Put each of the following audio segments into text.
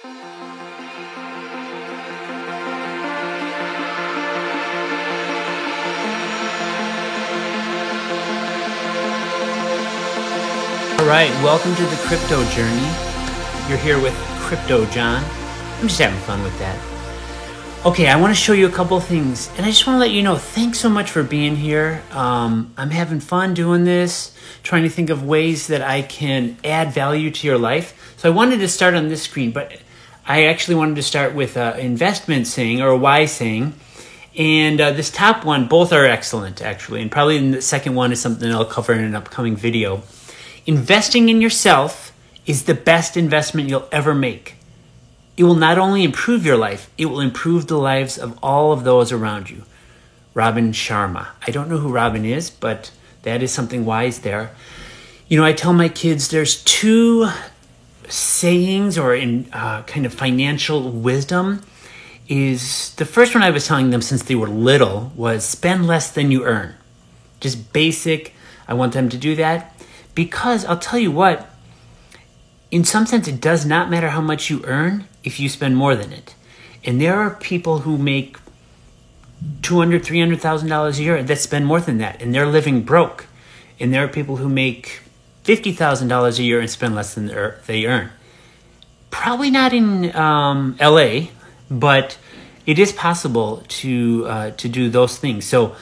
All right, welcome to the crypto journey. You're here with Crypto John. I'm just having fun with that. Okay, I want to show you a couple of things, and I just want to let you know, thanks so much for being here. I'm having fun doing this, trying to think of ways that I can add value to your life. So I wanted to start on this screen, but I actually wanted to start with an investment saying or a wise saying. And this top one, both are excellent, actually. And probably the second one is something I'll cover in an upcoming video. Investing in yourself is the best investment you'll ever make. It will not only improve your life, it will improve the lives of all of those around you. Robin Sharma. I don't know who Robin is, but that is something wise there. You know, I tell my kids there's two sayings or in kind of financial wisdom. Is the first one I was telling them since they were little was spend less than you earn. Just basic. I want them to do that. Because I'll tell you what, in some sense, it does not matter how much you earn if you spend more than it. And there are people who make $200,000, $300,000 a year that spend more than that, and they're living broke. And there are people who make $50,000 a year and spend less than they earn. Probably not in LA, but it is possible to do those things. So,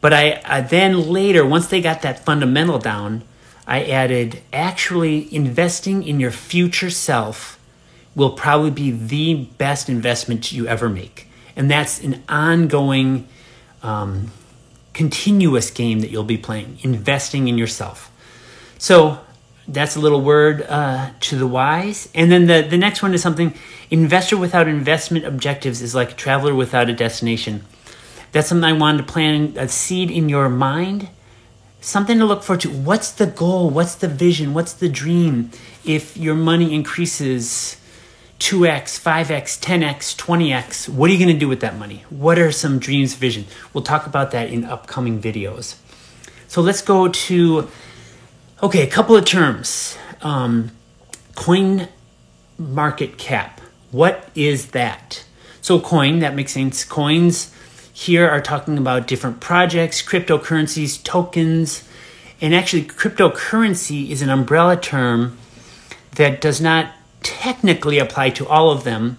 but I then later, once they got that fundamental down, I added, actually investing in your future self will probably be the best investment you ever make. And that's an ongoing, continuous game that you'll be playing, investing in yourself. So that's a little word to the wise. And then the next one is something, investor without investment objectives is like a traveler without a destination. That's something I wanted to plant a seed in your mind. Something to look forward to. What's the goal? What's the vision? What's the dream? If your money increases 2x, 5x, 10x, 20x, what are you going to do with that money? What are some dreams, vision? We'll talk about that in upcoming videos. So let's go to, a couple of terms. Coin market cap. What is that? So coin, that makes sense. Coins here are talking about different projects, cryptocurrencies, tokens, and actually cryptocurrency is an umbrella term that does not technically apply to all of them,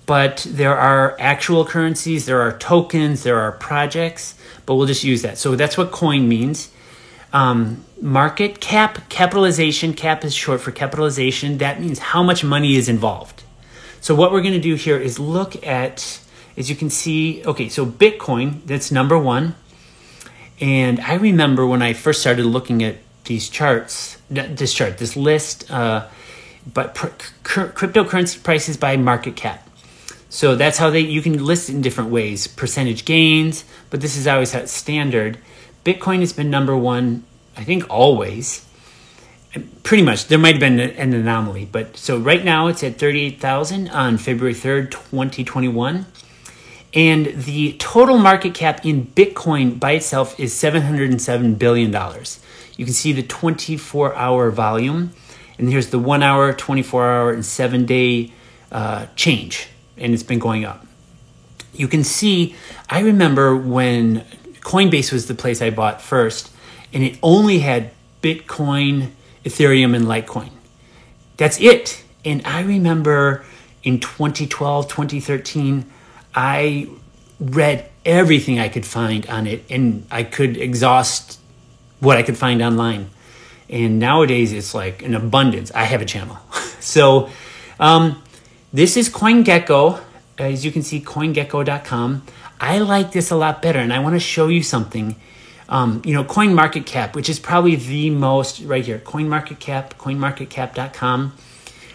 but there are actual currencies, there are tokens, there are projects, but we'll just use that. So that's what coin means. Market cap, capitalization, cap is short for capitalization. That means how much money is involved. So what we're going to do here is look at, as you can see, so Bitcoin, that's number one. And I remember when I first started looking at these charts, this list, but cryptocurrency prices by market cap. So that's how you can list it in different ways, percentage gains, but this is always standard. Bitcoin has been number one, I think always. Pretty much. There might have been an anomaly, but so right now it's at 38,000 on February 3rd, 2021. And the total market cap in Bitcoin by itself is $707 billion. You can see the 24-hour volume. And here's the 1 hour, 24-hour, and 7-day change. And it's been going up. You can see, I remember when Coinbase was the place I bought first, and it only had Bitcoin, Ethereum, and Litecoin. That's it. And I remember in 2012, 2013, I read everything I could find on it, and I could exhaust what I could find online. And nowadays, it's like an abundance. I have a channel. So this is CoinGecko. As you can see, CoinGecko.com. I like this a lot better, and I want to show you something. CoinMarketCap, which is probably the most, right here, CoinMarketCap, CoinMarketCap.com,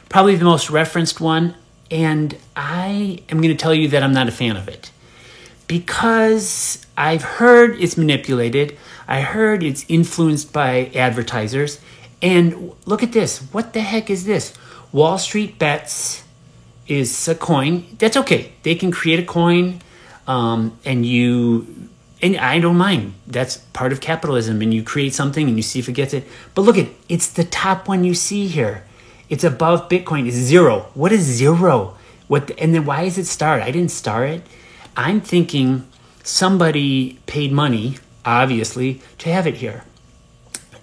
probably the most referenced one. And I am going to tell you that I'm not a fan of it because I've heard it's manipulated. I heard it's influenced by advertisers. And look at this. What the heck is this? Wall Street Bets is a coin. That's okay. They can create a coin and I don't mind. That's part of capitalism. And you create something and you see if it gets it. But look it's the top one you see here. It's above Bitcoin. It's zero. What is zero? And then why is it starred? I didn't star it. I'm thinking somebody paid money, obviously, to have it here.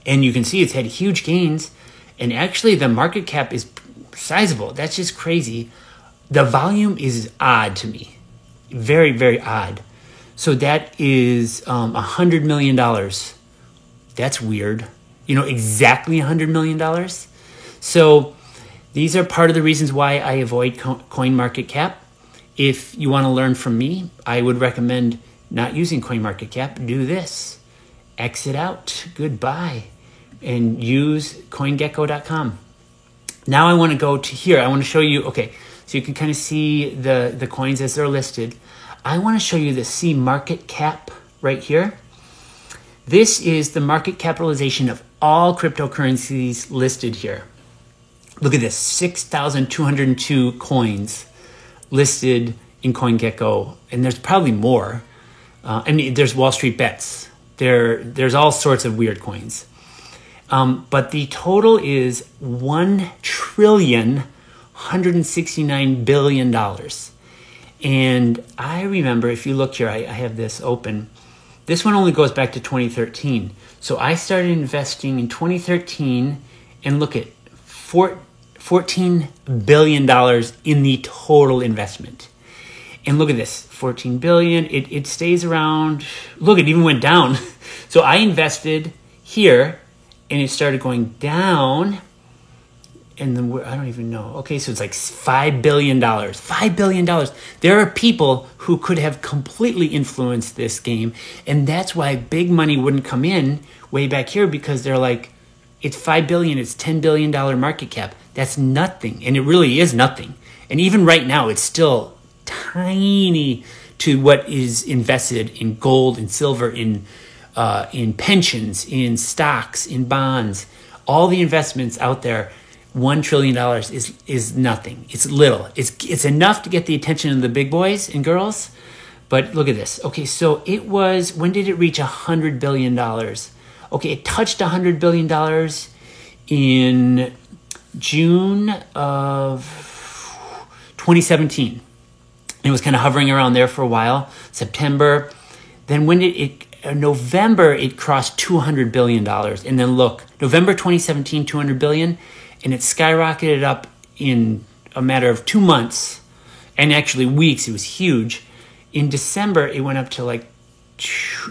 And you can see it's had huge gains. And actually, the market cap is sizable. That's just crazy. The volume is odd to me. Very, very odd. So that is $100 million. That's weird. Exactly $100 million. So these are part of the reasons why I avoid CoinMarketCap. If you want to learn from me, I would recommend not using CoinMarketCap. Do this. Exit out. Goodbye. And use CoinGecko.com. Now I want to go to here. I want to show you, okay, so you can kind of see the coins as they're listed. I want to show you the C market cap right here. This is the market capitalization of all cryptocurrencies listed here. Look at this, 6,202 coins listed in CoinGecko, and there's probably more. There's Wall Street Bets. There's all sorts of weird coins. But the total is $1,169 billion. And I remember, if you look here, I have this open. This one only goes back to 2013. So I started investing in 2013, and look at $14 billion in the total investment. And look at this, 14 billion. It stays around. Look, it even went down. So I invested here, and it started going down. And then I don't even know. Okay, so it's like $5 billion. $5 billion. There are people who could have completely influenced this game. And that's why big money wouldn't come in way back here, because they're like, it's $5 billion, it's $10 billion market cap. That's nothing. And it really is nothing. And even right now, it's still tiny to what is invested in gold and silver, in pensions, in stocks, in bonds. All the investments out there, $1 trillion is nothing. It's little. It's enough to get the attention of the big boys and girls. But look at this. Okay, so it was, when did it reach $100 billion? Okay, it touched $100 billion in June of 2017. It was kind of hovering around there for a while. September. Then when did it November, it crossed $200 billion. And then look, November 2017, $200 billion. And it skyrocketed up in a matter of 2 months, and actually weeks. It was huge. In December, it went up to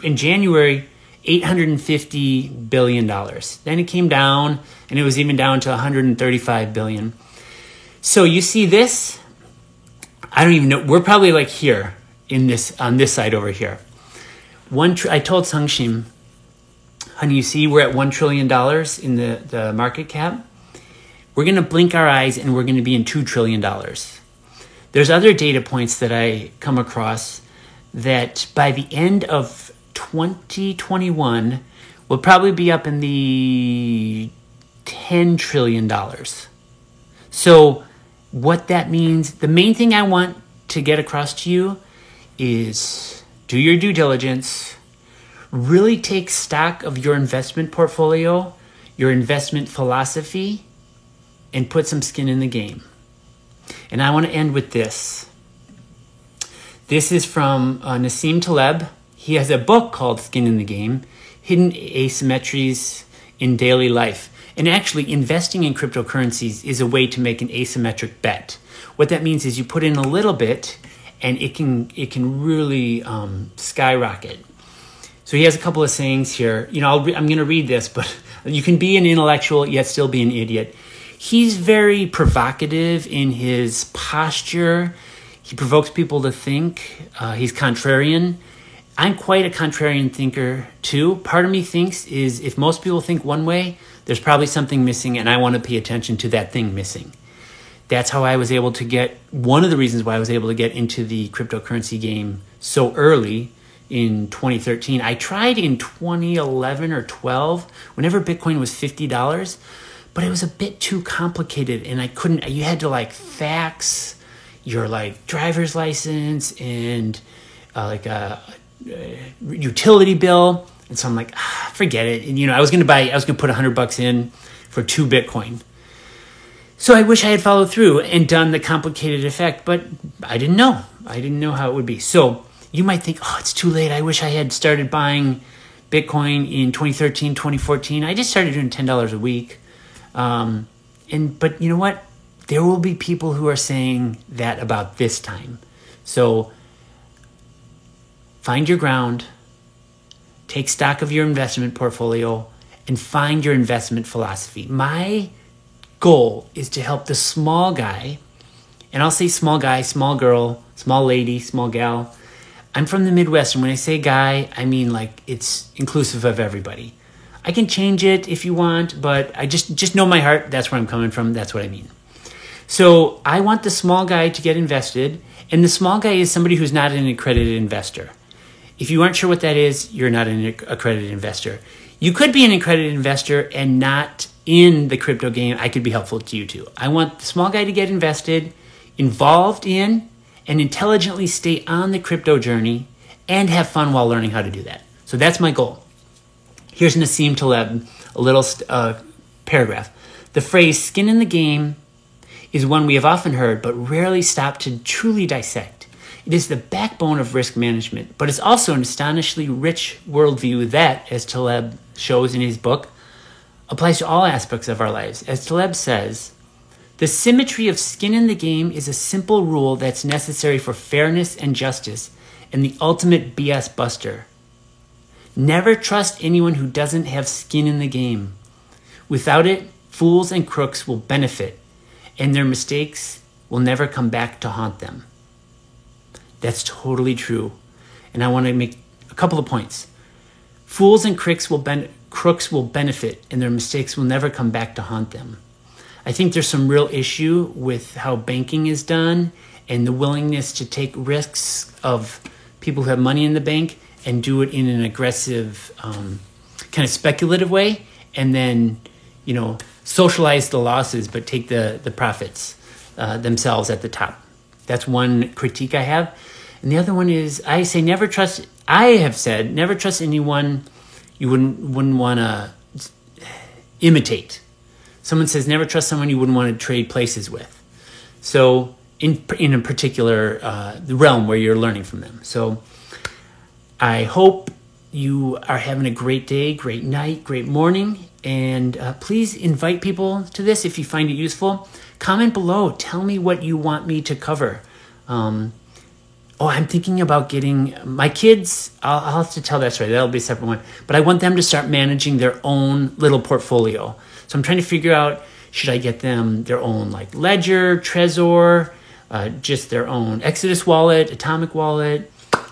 in January, $850 billion. Then it came down, and it was even down to $135 billion. So you see this? I don't even know. We're probably here on this side over here. I told Sangshim, honey, you see we're at $1 trillion in the market cap. We're going to blink our eyes and we're going to be in $2 trillion. There's other data points that I come across that by the end of 2021, we'll probably be up in the $10 trillion. So what that means, the main thing I want to get across to you is do your due diligence, really take stock of your investment portfolio, your investment philosophy, and put some skin in the game. And I want to end with this. This is from Nassim Taleb. He has a book called Skin in the Game, Hidden Asymmetries in Daily Life. And actually, investing in cryptocurrencies is a way to make an asymmetric bet. What that means is you put in a little bit, and it can really skyrocket. So he has a couple of sayings here. I'm going to read this, but you can be an intellectual yet still be an idiot. He's very provocative in his posture. He provokes people to think. He's contrarian. I'm quite a contrarian thinker too. Part of me thinks is if most people think one way, there's probably something missing, and I want to pay attention to that thing missing. That's how I was able to get, one of the reasons why I was able to get into the cryptocurrency game so early in 2013. I tried in 2011 or 12, whenever Bitcoin was $50, but it was a bit too complicated, and I couldn't. You had to fax your driver's license and a utility bill, and so I'm like, forget it. And I was gonna put $100 in for 2 Bitcoin. So I wish I had followed through and done the complicated effect, but I didn't know. I didn't know how it would be. So you might think, oh, it's too late. I wish I had started buying Bitcoin in 2013, 2014. I just started doing $10 a week. But you know what? There will be people who are saying that about this time. So find your ground, take stock of your investment portfolio, and find your investment philosophy. My goal is to help the small guy, and I'll say small guy, small girl, small lady, small gal. I'm from the Midwest, and when I say guy, I mean like it's inclusive of everybody. I can change it if you want, but I just know my heart. That's where I'm coming from. That's what I mean. So I want the small guy to get invested, and the small guy is somebody who's not an accredited investor. If you aren't sure what that is, you're not an accredited investor. You could be an accredited investor and not in the crypto game. I could be helpful to you too. I want the small guy to get invested, involved in, and intelligently stay on the crypto journey and have fun while learning how to do that. So that's my goal. Here's Nassim Taleb, a little paragraph. The phrase skin in the game is one we have often heard but rarely stop to truly dissect. It is the backbone of risk management, but it's also an astonishingly rich worldview that, as Taleb shows in his book, applies to all aspects of our lives. As Taleb says, the symmetry of skin in the game is a simple rule that's necessary for fairness and justice and the ultimate BS buster. Never trust anyone who doesn't have skin in the game. Without it, fools and crooks will benefit, and their mistakes will never come back to haunt them. That's totally true. And I want to make a couple of points. Fools and crooks will benefit, and their mistakes will never come back to haunt them. I think there's some real issue with how banking is done and the willingness to take risks of people who have money in the bank and do it in an aggressive, kind of speculative way, and then, socialize the losses but take the profits themselves at the top. That's one critique I have. And the other one is I have said never trust anyone you wouldn't want to imitate. Someone says never trust someone you wouldn't want to trade places with. So in a particular realm where you're learning from them. So I hope you are having a great day, great night, great morning. And please invite people to this if you find it useful. Comment below. Tell me what you want me to cover. I'm thinking about getting my kids. I'll have to tell that story. That'll be a separate one. But I want them to start managing their own little portfolio. So I'm trying to figure out, should I get them their own like Ledger, Trezor, just their own Exodus wallet, Atomic wallet.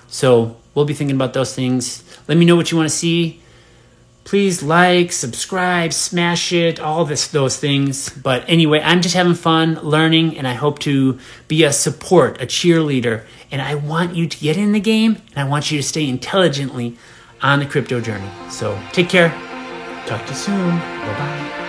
So we'll be thinking about those things. Let me know what you want to see. Please like, subscribe, smash it, all those things. But anyway, I'm just having fun learning, and I hope to be a support, a cheerleader. And I want you to get in the game, and I want you to stay intelligently on the crypto journey. So take care. Talk to you soon. Bye-bye.